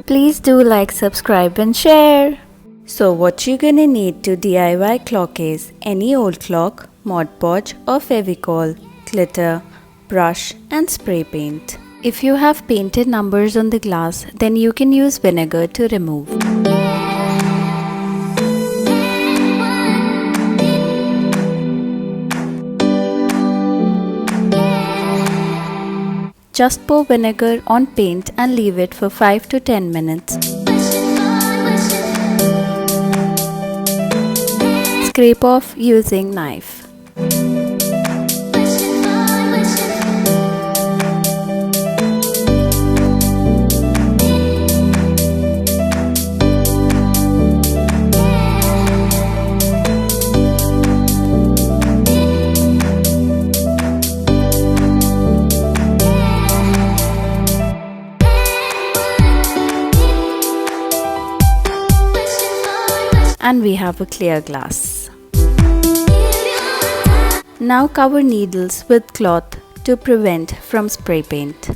Please do like, subscribe and share. So what you're gonna need to DIY clock is any old clock, Mod Podge or Fevicol, glitter, brush and spray paint. If you have painted numbers on the glass, then you can use vinegar to remove. Just pour vinegar on paint and leave it for 5 to 10 minutes. Scrape off using knife. And we have a clear glass. Now cover needles with cloth to prevent from spray paint.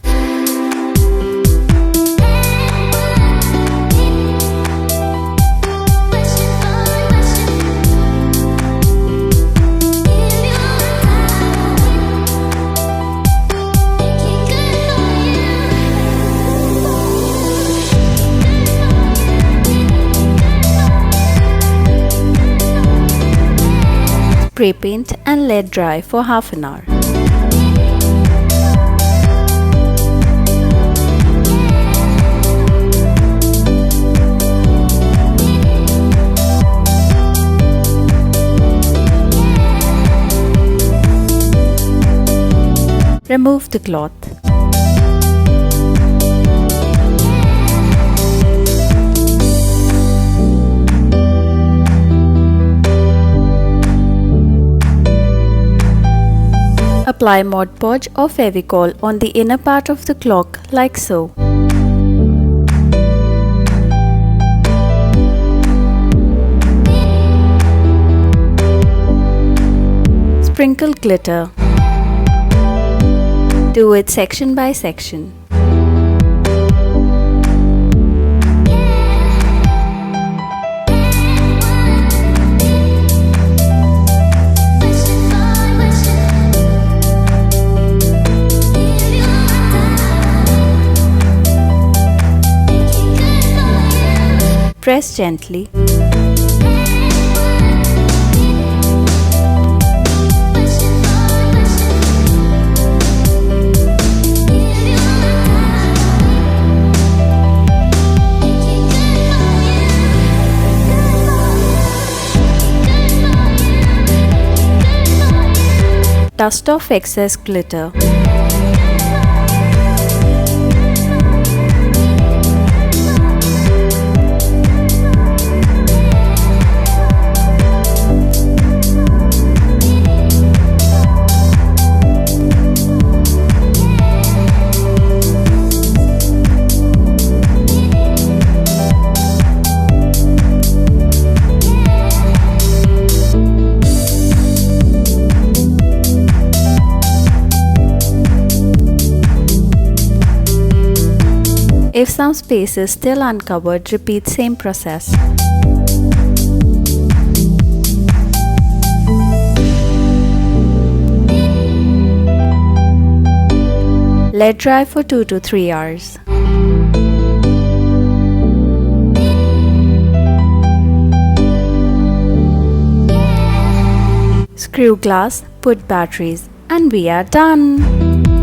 Spray paint and let dry for half an hour. Remove the cloth. Apply Mod Podge or Fevicol on the inner part of the clock like so. Sprinkle glitter. Do it section by section. Press gently. Dust off excess glitter. If some space is still uncovered, repeat same process. Let dry for 2 to 3 hours. Screw glass, put batteries, and we are done!